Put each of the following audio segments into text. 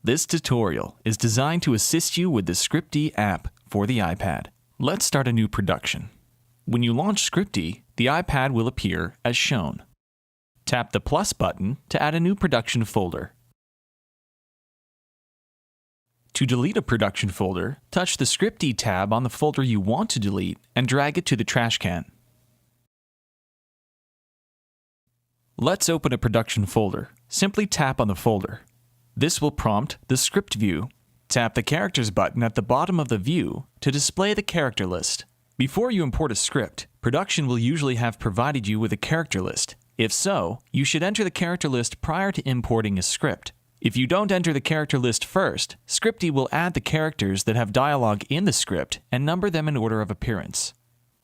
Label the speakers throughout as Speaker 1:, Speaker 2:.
Speaker 1: This tutorial is designed to assist you with the ScriptE app for the iPad. Let's start a new production. When you launch ScriptE, the iPad will appear as shown. Tap the plus button to add a new production folder. To delete a production folder, touch the ScriptE tab on the folder you want to delete and drag it to the trash can. Let's open a production folder. Simply tap on the folder. This will prompt the script view. Tap the Characters button at the bottom of the view to display the character list. Before you import a script, production will usually have provided you with a character list. If so, you should enter the character list prior to importing a script. If you don't enter the character list first, ScriptE will add the characters that have dialogue in the script and number them in order of appearance.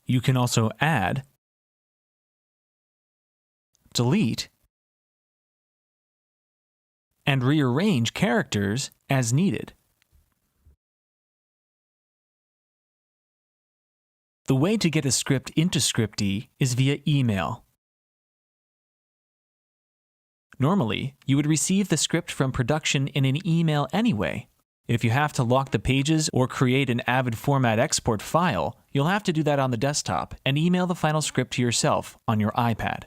Speaker 1: You can also add, delete, and rearrange characters as needed. The way to get a script into ScriptE is via email. Normally, you would receive the script from production in an email anyway. If you have to lock the pages or create an Avid format export file, you'll have to do that on the desktop and email the final script to yourself on your iPad.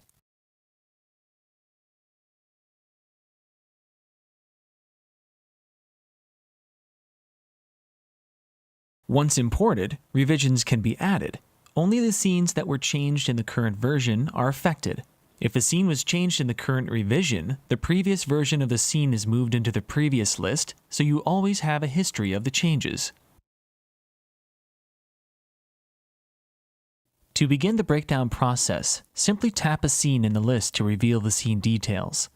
Speaker 1: Once imported, revisions can be added. Only the scenes that were changed in the current version are affected. If a scene was changed in the current revision, the previous version of the scene is moved into the previous list, so you always have a history of the changes. To begin the breakdown process, simply tap a scene in the list to reveal the scene details.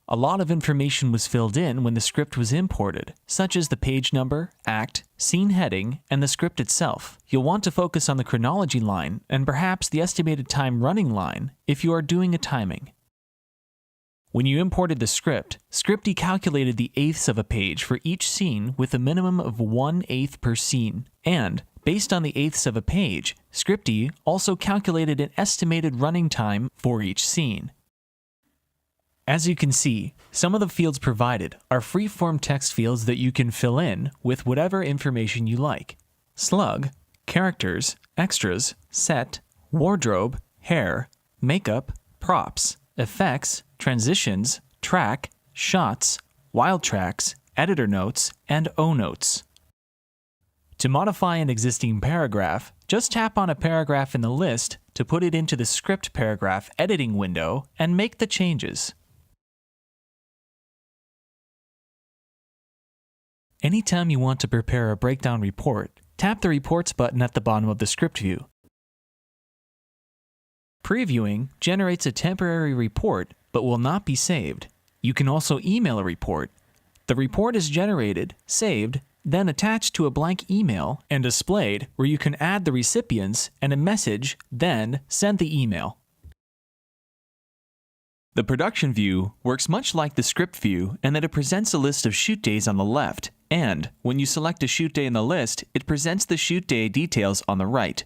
Speaker 1: A lot of information was filled in when the script was imported, such as the page number, act, scene heading, and the script itself. You'll want to focus on the chronology line and perhaps the estimated time running line if you are doing a timing. When you imported the script, ScriptE calculated the eighths of a page for each scene with a minimum of 1/8 per scene, and based on the eighths of a page, ScriptE also calculated an estimated running time for each scene. As you can see, some of the fields provided are free-form text fields that you can fill in with whatever information you like. Slug, characters, extras, set, wardrobe, hair, makeup, props, effects, transitions, track, shots, wild tracks, editor notes, and O notes. To modify an existing paragraph, just tap on a paragraph in the list to put it into the script paragraph editing window and make the changes. Anytime you want to prepare a breakdown report, tap the Reports button at the bottom of the script view. Previewing generates a temporary report but will not be saved. You can also email a report. The report is generated, saved, then attached to a blank email and displayed where you can add the recipients and a message, then send the email. The production view works much like the script view in that it presents a list of shoot days on the left, and when you select a shoot day in the list, it presents the shoot day details on the right.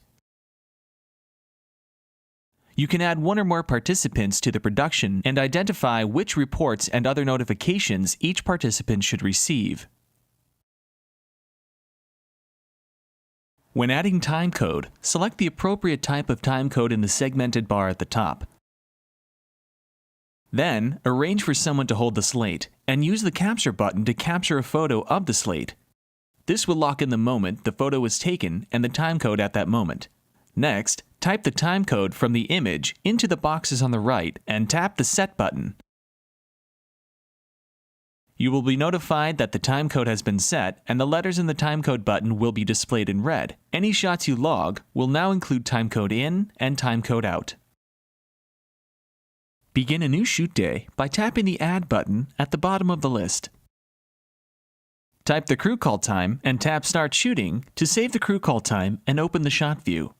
Speaker 1: You can add one or more participants to the production and identify which reports and other notifications each participant should receive. When adding timecode, select the appropriate type of timecode in the segmented bar at the top. Then, arrange for someone to hold the slate, and use the Capture button to capture a photo of the slate. This will lock in the moment the photo was taken and the timecode at that moment. Next, type the timecode from the image into the boxes on the right and tap the Set button. You will be notified that the timecode has been set and the letters in the timecode button will be displayed in red. Any shots you log will now include timecode in and timecode out. Begin a new shoot day by tapping the Add button at the bottom of the list. Type the crew call time and tap Start Shooting to save the crew call time and open the shot view.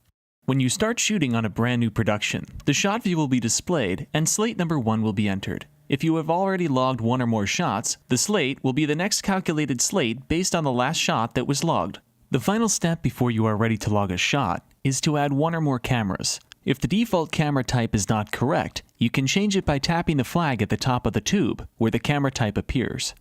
Speaker 1: When you start shooting on a brand new production, the shot view will be displayed and slate number 1 will be entered. If you have already logged one or more shots, the slate will be the next calculated slate based on the last shot that was logged. The final step before you are ready to log a shot is to add one or more cameras. If the default camera type is not correct, You can change it by tapping the flag at the top of the tube, where the camera type appears.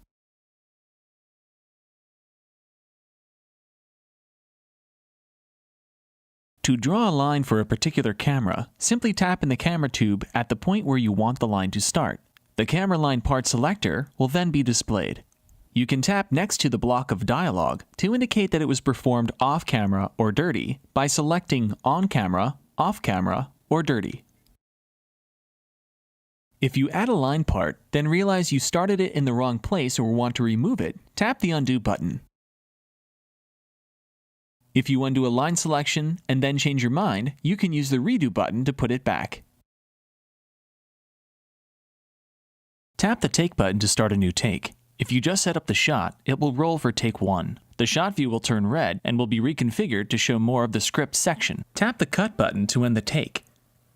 Speaker 1: To draw a line for a particular camera, simply tap in the camera tube at the point where you want the line to start. The camera line part selector will then be displayed. You can tap next to the block of dialogue to indicate that it was performed off-camera or dirty by selecting on-camera, off-camera, or dirty. If you add a line part, then realize you started it in the wrong place or want to remove it, tap the Undo button. If you undo a line selection and then change your mind, you can use the Redo button to put it back. Tap the Take button to start a new take. If you just set up the shot, it will roll for take 1. The shot view will turn red and will be reconfigured to show more of the script section. Tap the Cut button to end the take.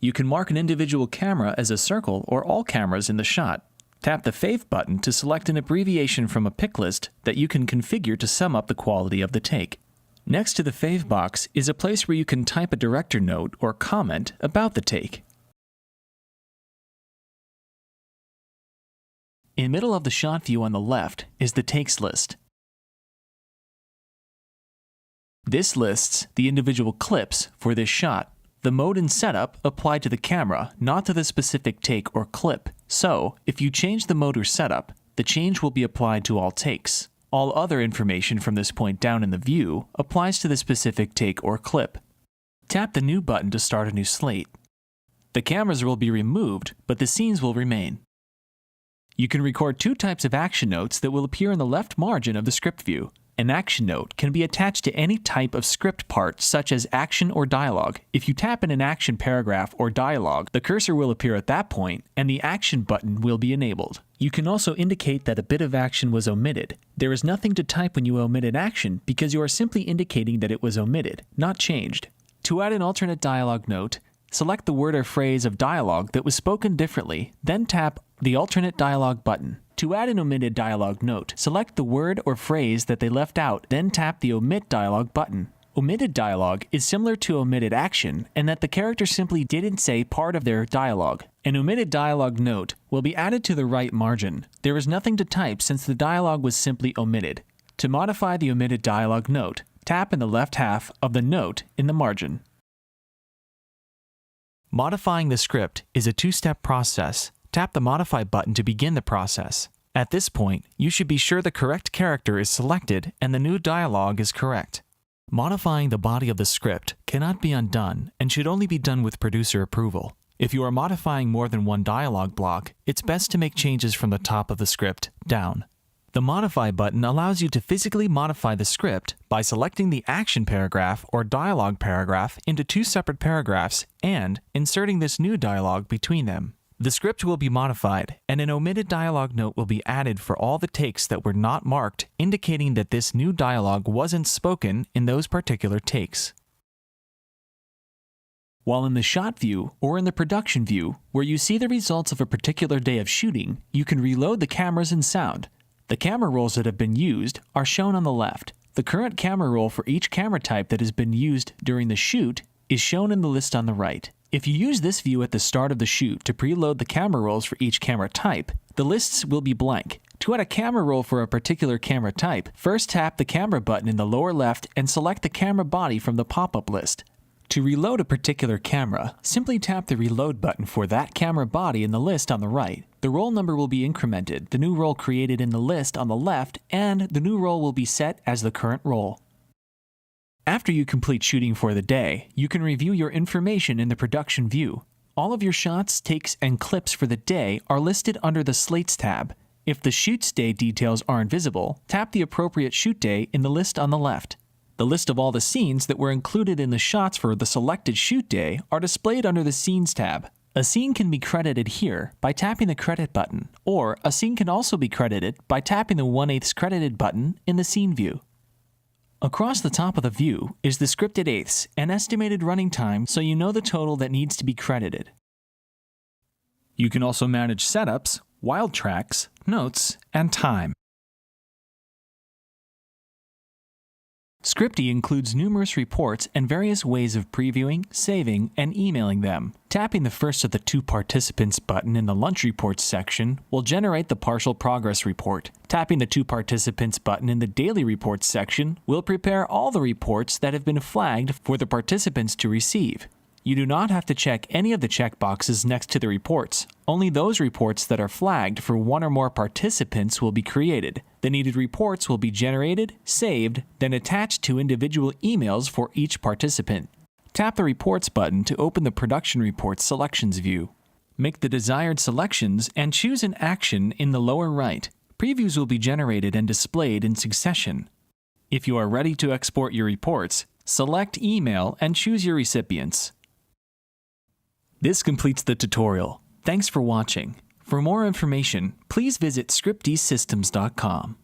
Speaker 1: You can mark an individual camera as a circle or all cameras in the shot. Tap the Fave button to select an abbreviation from a pick list that you can configure to sum up the quality of the take. Next to the Fave box is a place where you can type a director note or comment about the take. In the middle of the shot view on the left is the Takes list. This lists the individual clips for this shot. The mode and setup apply to the camera, not to the specific take or clip. So, if you change the mode or setup, the change will be applied to all takes. All other information from this point down in the view applies to the specific take or clip. Tap the New button to start a new slate. The cameras will be removed, but the scenes will remain. You can record 2 types of action notes that will appear in the left margin of the script view. An action note can be attached to any type of script part, such as action or dialogue. If you tap in an action paragraph or dialogue, the cursor will appear at that point, and the action button will be enabled. You can also indicate that a bit of action was omitted. There is nothing to type when you omit an action because you are simply indicating that it was omitted, not changed. To add an alternate dialogue note, select the word or phrase of dialogue that was spoken differently, then tap the alternate dialogue button. To add an omitted dialogue note, select the word or phrase that they left out, then tap the Omit Dialogue button. Omitted dialogue is similar to omitted action in that the character simply didn't say part of their dialogue. An omitted dialogue note will be added to the right margin. There is nothing to type since the dialogue was simply omitted. To modify the omitted dialogue note, tap in the left half of the note in the margin. Modifying the script is a 2-step process. Tap the Modify button to begin the process. At this point, you should be sure the correct character is selected and the new dialogue is correct. Modifying the body of the script cannot be undone and should only be done with producer approval. If you are modifying more than one dialogue block, it's best to make changes from the top of the script down. The Modify button allows you to physically modify the script by selecting the action paragraph or dialogue paragraph into 2 separate paragraphs and inserting this new dialogue between them. The script will be modified, and an omitted dialogue note will be added for all the takes that were not marked, indicating that this new dialogue wasn't spoken in those particular takes. While in the shot view or in the production view, where you see the results of a particular day of shooting, you can reload the cameras and sound. The camera rolls that have been used are shown on the left. The current camera roll for each camera type that has been used during the shoot is shown in the list on the right. If you use this view at the start of the shoot to preload the camera rolls for each camera type, the lists will be blank. To add a camera roll for a particular camera type, first tap the camera button in the lower left and select the camera body from the pop-up list. To reload a particular camera, simply tap the Reload button for that camera body in the list on the right. The roll number will be incremented, the new roll created in the list on the left, and the new roll will be set as the current roll. After you complete shooting for the day, you can review your information in the production view. All of your shots, takes, and clips for the day are listed under the Slates tab. If the shoot's day details aren't visible, tap the appropriate shoot day in the list on the left. The list of all the scenes that were included in the shots for the selected shoot day are displayed under the Scenes tab. A scene can be credited here by tapping the Credit button, or a scene can also be credited by tapping the 1/8 credited button in the Scene view. Across the top of the view is the scripted eighths and estimated running time, so you know the total that needs to be credited. You can also manage setups, wild tracks, notes, and time. ScriptE includes numerous reports and various ways of previewing, saving, and emailing them. Tapping the first of the 2 participants button in the Lunch Reports section will generate the partial progress report. Tapping the 2 participants button in the Daily Reports section will prepare all the reports that have been flagged for the participants to receive. You do not have to check any of the checkboxes next to the reports. Only those reports that are flagged for 1 or more participants will be created. The needed reports will be generated, saved, then attached to individual emails for each participant. Tap the Reports button to open the Production Reports Selections view. Make the desired selections and choose an action in the lower right. Previews will be generated and displayed in succession. If you are ready to export your reports, select Email and choose your recipients. This completes the tutorial. Thanks for watching. For more information, please visit ScriptEsystems.com.